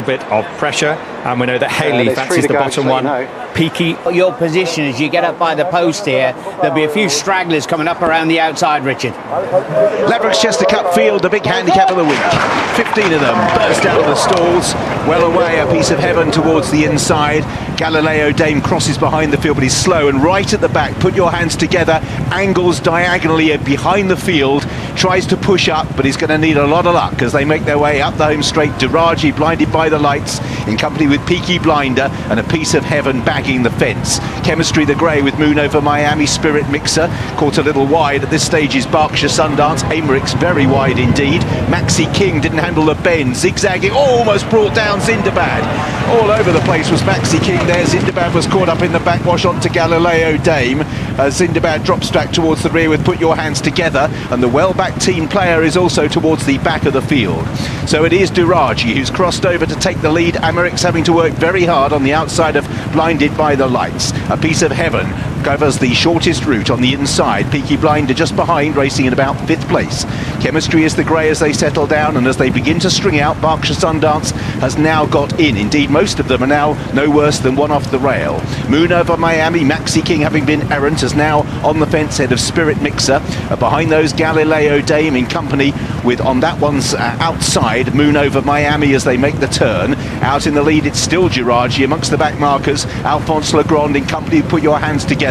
Bit of pressure, and we know that Haley fancies the bottom one. Peaky. Your position as you get up by the post here, there'll be a few stragglers coming up around the outside, Richard. Ladbrokes Chester Cup Field, the big handicap of the week. 15 of them burst out of the stalls, well away, a piece of heaven towards the inside. Galileo Dame crosses behind the field, but he's slow, and right at the back, Put Your Hands Together, angles diagonally behind the field, tries to push up, but he's going to need a lot of luck as they make their way up the home straight. Duraji blinded by the lights in company with Peaky Blinder, and a piece of heaven bagging the fence. Chemistry the Grey with Moon Over Miami, Spirit Mixer caught a little wide. At this stage is Berkshire Sundance. Aymerick's very wide indeed. Maxi King didn't handle the bend, zigzagging, almost brought down Zindabad. All over the place was Maxi King there. Zindabad was caught up in the backwash onto Galileo Dame. Zindabad drops back towards the rear with Put Your Hands Together, and the well-backed team player is also towards the back of the field. So it is Duraji who's crossed over to take the lead. Aymerick's having to work very hard on the outside of Blinded by the Lights. A piece of heaven covers the shortest route on the inside. Peaky Blinder just behind, racing in about 5th place. Chemistry is the Grey as they settle down, and as they begin to string out, Berkshire Sundance has now got in. Indeed, most of them are now no worse than one off the rail. Moon Over Miami, Maxi King having been errant, is now on the fence head of Spirit Mixer. Behind those, Galileo Dame in company with, on that one's outside, Moon Over Miami as they make the turn. Out in the lead, it's still Duraji amongst the back markers. Alphonse Legrand in company, Put Your Hands Together.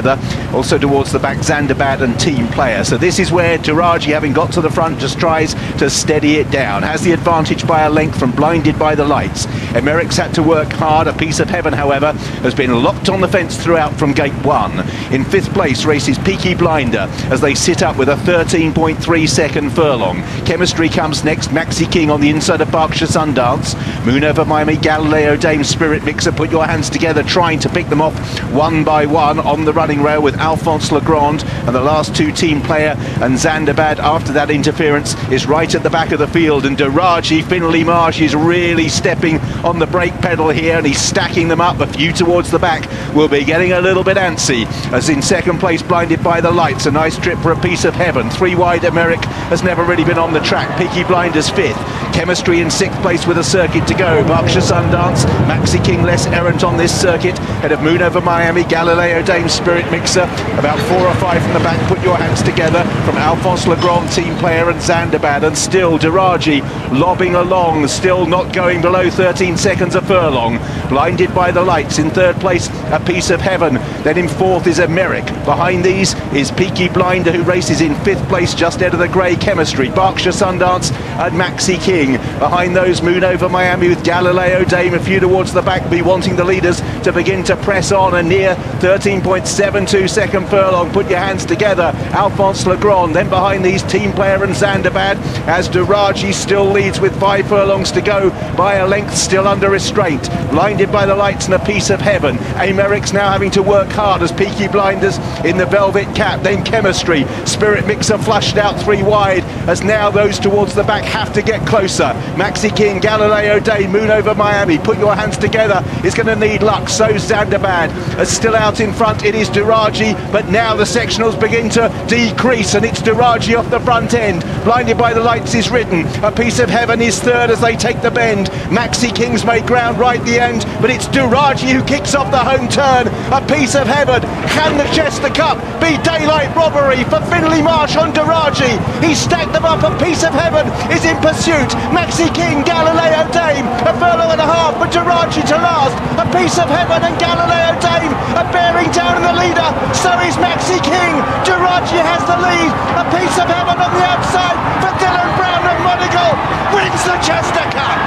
Also towards the back, Zandabad and team player. So this is where Duraji, having got to the front, just tries to steady it down. Has the advantage by a length from Blinded by the Lights. Aymerick's had to work hard. A piece of heaven, however, has been locked on the fence throughout from gate 1. In 5th place races Peaky Blinder as they sit up with a 13.3 second furlong. Chemistry comes next. Maxi King on the inside of Berkshire Sundance. Moon Over Miami, Galileo Dame, Spirit Mixer, Put Your Hands Together, trying to pick them off one by one on the running rail with Alphonse Legrand and the last two, team player and Zandabad. After that interference is right at the back of the field, and Duraji, Finley Marsh, is really stepping on the brake pedal here, and he's stacking them up. A few towards the back will be getting a little bit antsy, as in 2nd place Blinded by the Lights. A nice trip for a piece of heaven. 3 wide, Aymerick has never really been on the track. Peaky Blinders 5th. Chemistry in 6th place with a circuit to go. Berkshire Sundance, Maxi King less errant on this circuit, head of Moon Over Miami, Galileo Dame, Spirit Mixer. About 4 or 5 from the back, Put Your Hands Together from Alphonse Legrand, team player, and Zandabad. And still Duraji lobbing along, still not going below 13 seconds a furlong. Blinded by the Lights in 3rd place, a piece of heaven. Then in 4th is Aymerick. Behind these is Peaky Blinder, who races in 5th place just ahead of the Grey. Chemistry, Berkshire Sundance and Maxi King. Behind those, Moon Over Miami with Galileo Dame. A few towards the back, be wanting the leaders to begin to press on, and near 13.72 second furlong. Put Your Hands Together, Alphonse Legrand. Then behind these, team player and Zandabad, as Duraji still leads with 5 furlongs to go by a length, still under restraint. Blinded by the Lights and a piece of heaven. Aymerick's now having to work hard as Peaky Blinders in the velvet cap. Then Chemistry, Spirit Mixer flushed out 3 wide, as now those towards the back have to get closer. Maxi King, Galileo Dame, Moon Over Miami, Put Your Hands Together is going to need luck. So Zandabad is still out in front. It is Duraji, but now the sectionals begin to decrease, and it's Duraji off the front end. Blinded by the Lights is ridden. A piece of heaven is 3rd as they take the bend. Maxi King's made ground right the end, but it's Duraji who kicks off the home turn. A piece of heaven. Can the Chester Cup be daylight robbery for Finley Marsh on Duraji? He stacked them up. A piece of heaven is in pursuit. Maxi King, Galileo Dame, a furlong and a half, but Duraji to last. A piece of heaven and Galileo Dame are bearing down on the leader. So is Maxi King. Duraji has the lead. A piece of heaven on the outside for Browne McMonagle wins the Chester Cup.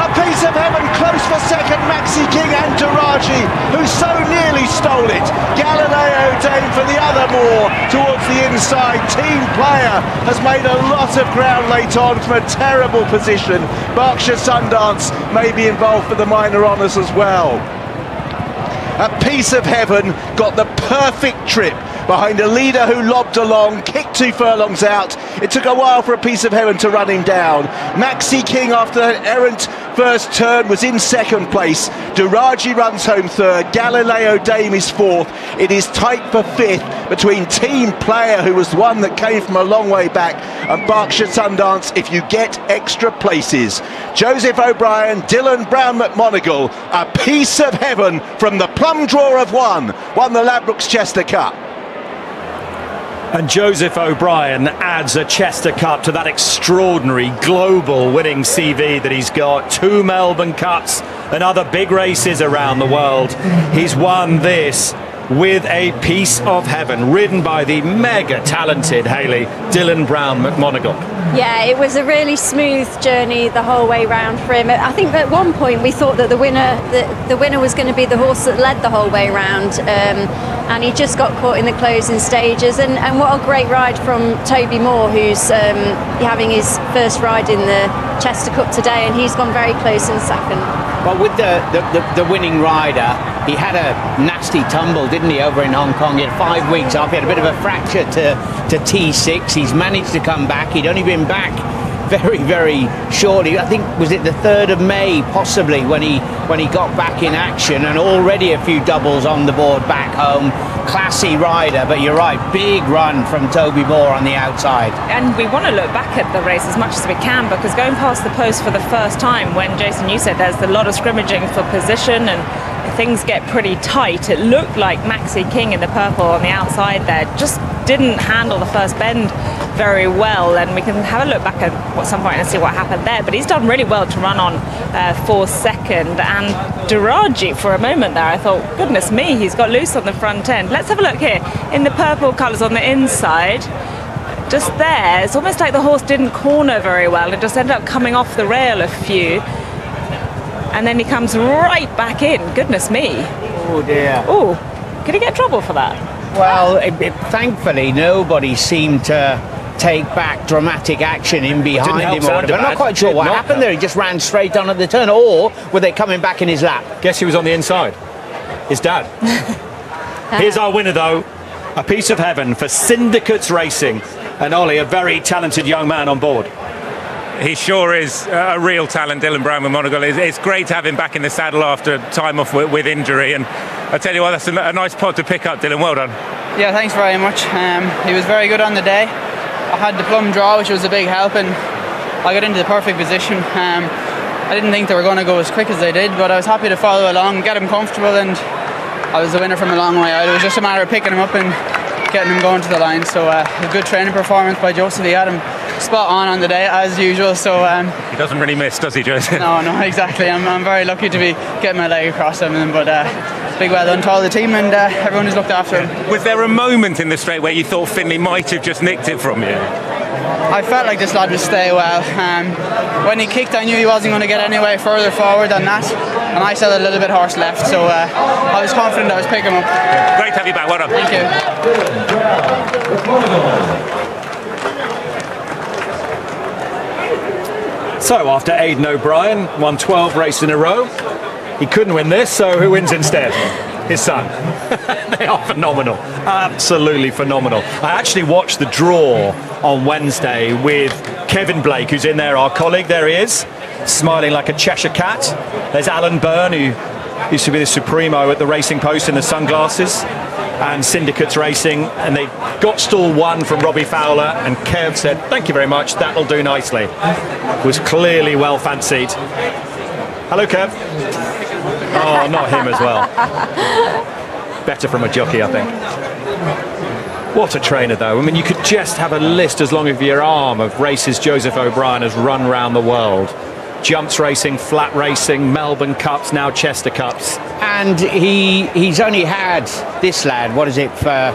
A piece of heaven close for 2nd, Maxi King and Duraji, who so nearly stole it. Galileo Dame for the other more towards the inside. Team player has made a lot of ground late on from a terrible position. Berkshire Sundance may be involved for the minor honours as well. A piece of heaven got the perfect trip behind a leader who lobbed along, kicked 2 furlongs out. It took a while for a piece of heaven to run him down. Maxi King, after an errant first turn, was in 2nd place. Duraji runs home 3rd. Galileo Dame is 4th. It is tight for 5th. between Team Player, who was the one that came from a long way back, and Berkshire Sundance if you get extra places. Joseph O'Brien, Dylan Browne McMonagle, a piece of heaven from the plum draw of one, won the Ladbrokes Chester Cup. And Joseph O'Brien adds a Chester Cup to that extraordinary global winning CV that he's got. 2 Melbourne Cups and other big races around the world. He's won this with a piece of heaven, ridden by the mega talented Hayley, Dylan Browne McMonagle. Yeah, it was a really smooth journey the whole way round for him. I think at one point we thought that the winner was going to be the horse that led the whole way round, and he just got caught in the closing stages. And what a great ride from Toby Moore, who's having his first ride in the Chester Cup today, and he's gone very close in second. Well, with the winning rider, he had a nasty tumble, didn't he, over in Hong Kong? He had 5 weeks off. He had a bit of a fracture to T6. He's managed to come back. He'd only been back very, very shortly. I think, was it the 3rd of May, possibly, when he got back in action, and already a few doubles on the board back home. Classy rider, but you're right, big run from Toby Moore on the outside. And we want to look back at the race as much as we can, because going past the post for the first time, when Jason, you said there's a lot of scrimmaging for position and things get pretty tight, it looked like Maxi King in the purple on the outside there just didn't handle the first bend very well, and we can have a look back at some point and see what happened there. But he's done really well to run on for second. And Duraji, for a moment there, I thought, goodness me, he's got loose on the front end. Let's have a look here in the purple colours on the inside. Just there, it's almost like the horse didn't corner very well. It just ended up coming off the rail a few, and then he comes right back in. Goodness me. Oh dear. Oh, could he get trouble for that? Well, thankfully nobody seemed to take back dramatic action in behind him. I'm not quite sure what happened there. He just ran straight on at the turn, or were they coming back in his lap? Guess he was on the inside. His dad. Here's our winner, though. A piece of heaven for Syndicates Racing. And Ollie, a very talented young man on board. He sure is a real talent, Dylan Browne McMonagle. It's great to have him back in the saddle after time off with injury. And I tell you what, that's a nice pod to pick up, Dylan. Well done. Yeah, thanks very much. He was very good on the day. I had the plum draw, which was a big help, and I got into the perfect position. I didn't think they were going to go as quick as they did, but I was happy to follow along, get him comfortable, and I was the winner from a long way out. It was just a matter of picking him up and getting him going to the line. So a good training performance by Joseph. He had him spot on the day as usual. So he doesn't really miss, does he, Joseph? No, exactly. I'm very lucky to be getting my leg across him, but big well done to all the team and everyone who's looked after him. Was there a moment in the straight where you thought Finlay might have just nicked it from you? I felt like this lad would stay well. When he kicked, I knew he wasn't going to get any way further forward than that, and I still had a little bit horse left, so I was confident I was picking him up. Great to have you back. Well done. Thank you. So after Aidan O'Brien won 12 races in a row, he couldn't win this, so who wins instead? His son. They are phenomenal, absolutely phenomenal. I actually watched the draw on Wednesday with Kevin Blake, who's in there, our colleague. There he is, smiling like a Cheshire cat. There's Alan Byrne, who used to be the Supremo at the Racing Post in the sunglasses, and Syndicates Racing, and they got stall 1 from Robbie Fowler, and Kev said, thank you very much, that'll do nicely. Was clearly well fancied. Hello, Kev. Oh, not him as well. Better from a jockey, I think. What a trainer, though. I mean, you could just have a list as long as your arm of races Joseph O'Brien has run around the world. Jumps racing, flat racing, Melbourne Cups, now Chester Cups. And he's only had, this lad, what is it, for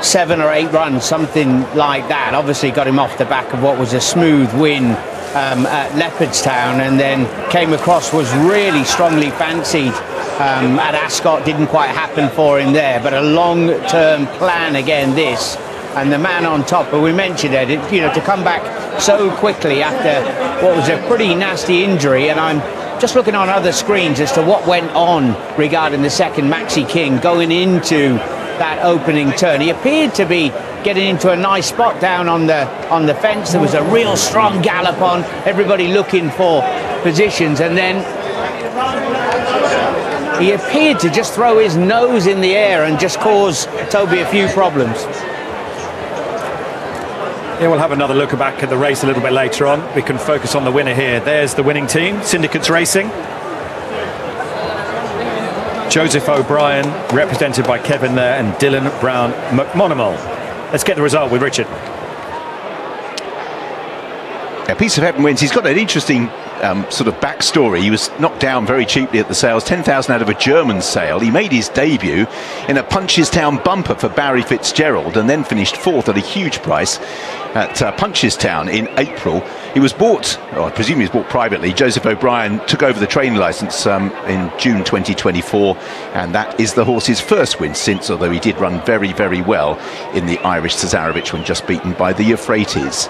7 or 8 runs, something like that. Obviously got him off the back of what was a smooth win at Leopardstown, and then came across, was really strongly fancied at Ascot. Didn't quite happen for him there, but a long-term plan again this, and the man on top. But we mentioned it, you know, to come back so quickly after what was a pretty nasty injury, and I'm just looking on other screens as to what went on regarding the second Maxi King going into that opening turn. He appeared to be getting into a nice spot down on the fence. There was a real strong gallop on, everybody looking for positions, and then he appeared to just throw his nose in the air and just cause Toby a few problems. Yeah, we'll have another look back at the race a little bit later on. We can focus on the winner here. There's the winning team, Syndicates Racing. Joseph O'Brien, represented by Kevin there, and Browne McMonagleWinning. Let's get the result with Richard. A Piece of Heaven wins. He's got an interesting sort of backstory. He was knocked down very cheaply at the sales, 10,000 out of a German sale. He made his debut in a Punchestown bumper for Barry Fitzgerald and then finished fourth at a huge price at Punchestown in April. He was bought, or I presume he was bought privately. Joseph O'Brien took over the training licence in June 2024, and that is the horse's first win since, although he did run very, very well in the Irish Cesarovich when just beaten by the Euphrates.